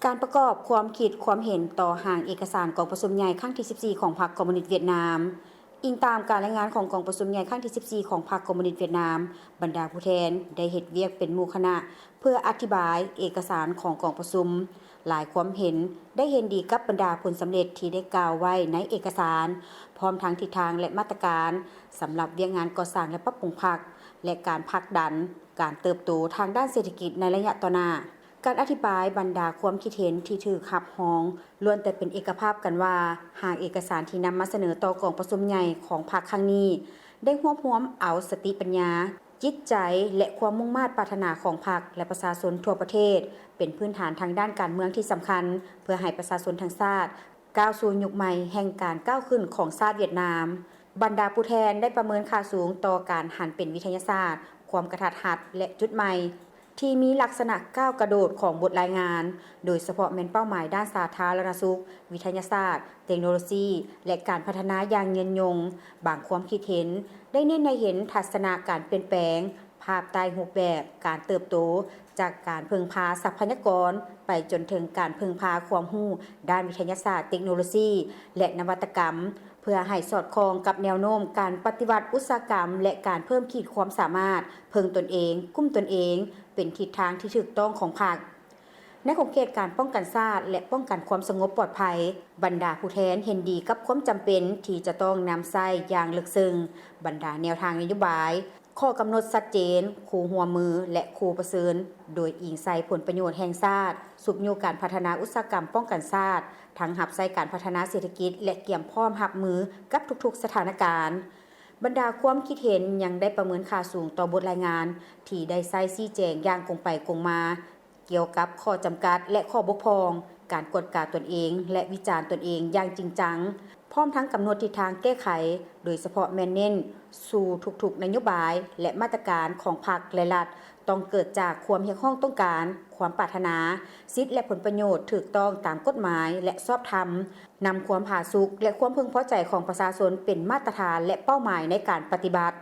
การประกอบความคิดความเห็นต่อห่างเอกสารกองประชุมใหญ่ครั้งที่14ของพรรคคอมมิวนิสต์เวียดนามอิงตามการรายงานของกองประชุมใหญ่ครั้งที่14ของพรรคคอมมิวนิสต์เวียดนามบรรดาผู้แทนได้เฮ็ดเวียกเป็นหมู่คณะเพื่ออธิบายเอกสารของกองประชุมหลายความเห็นได้เห็นดีกับบรรดาผลสำเร็จที่ได้กล่าวไว้ในเอกสารพร้อมทั้งทิศทางและมาตรการสำหรับเวียกงานก่อสร้างและปรับปรุงพรรคและการผลักดันการเติบโตทางด้านเศรษฐกิจในระยะต่อหน้าการอธิบายบรรดาความคิดเห็นที่ถูกขับฮ้องล้วนแต่เป็นเอกภาพกันว่าหากเอกสารที่นำมาเสนอต่อกองประชุมใหญ่ของพรรคครั้งนี้ได้รวบรวมเอาสติปัญญาจิตใจและความมุ่งมา่ปรารถนาของพรรคและประชาชนทั่วประเทศเป็นพื้นฐานทางด้านการเมืองที่สำคัญเพื่อให้ประชาชนทั้งชาติก้าวสู่ยุคใหม่แห่งการก้าวขึ้นของชาติเวียดนามบรรดาผู้แทนได้ประเมินค่าสูงต่อการหันเป็นวิทยาศาสตร์ความกระทัดรัดและจุดใหม่ที่มีลักษณะก้าวกระโดดของบทรายงานโดยเฉพาะแม่นเป้าหมายด้านสาธารณสุขวิทยาศาสตร์เทคโนโลยีและการพัฒนาอย่างยืนยงบางความคิดเห็นได้เน้นให้เห็นทัศนะการเปลี่ยนแปลงภาพใต้รูปแบบการเติบโตจากการพึ่งพาทรัพยากรไปจนถึงการพึ่งพาความรู้ด้านวิทยาศาสตร์เทคโนโลยีและนวัตกรรมเพื่อให้สอดคล้องกับแนวโน้มการปฏิวัติอุตสาหกรรมและการเพิ่มขีดความสามารถเพิ่งตนเองกุ้มตนเองเป็นทิศทางที่ถูกต้องของพรรคในขอบเขตการป้องกันชาติและป้องกันความสงบปลอดภัยบรรดาผู้แทนเห็นดีกับความจำเป็นที่จะต้องนำใช้อย่างลึกซึ้งบรรดาแนวทางนโยบายข้อกำหนดชัดเจนคู่หัวมือและคู่ประเสริญโดยอิงใส่ผลประโยชน์แห่งชาติสุบอยู่การพัฒนาอุตสาหกรรมป้องกันชาติทั้งรับใช้การพัฒนาเศรษฐกิจและเกี่ยมพร้อมรับมือกับทุกๆสถานการณ์บรรดาความคิดเห็นยังได้ประเมินค่าสูงต่อบทรายงานที่ได้ใช้ชี้แจงอย่างกงไปกงมาเกี่ยวกับข้อจำกัดและข้อบกพร่องการกวดกาตนเองและวิจารณ์ตนเองอย่างจริงจังพร้อมทั้งกำหนดทิศทางแก้ไขโดยเฉพาะแม่นเน้นสู่ทุกๆนโยบายและมาตรการของพรรคและรัฐต้องเกิดจากความเรียกร้องต้องการความปรารถนาสิทธิและผลประโยชน์ถูกต้องตามกฎหมายและชอบธรรมนำความผาสุกและความพึงพอใจของประชาชนเป็นมาตรฐานและเป้าหมายในการปฏิบัติ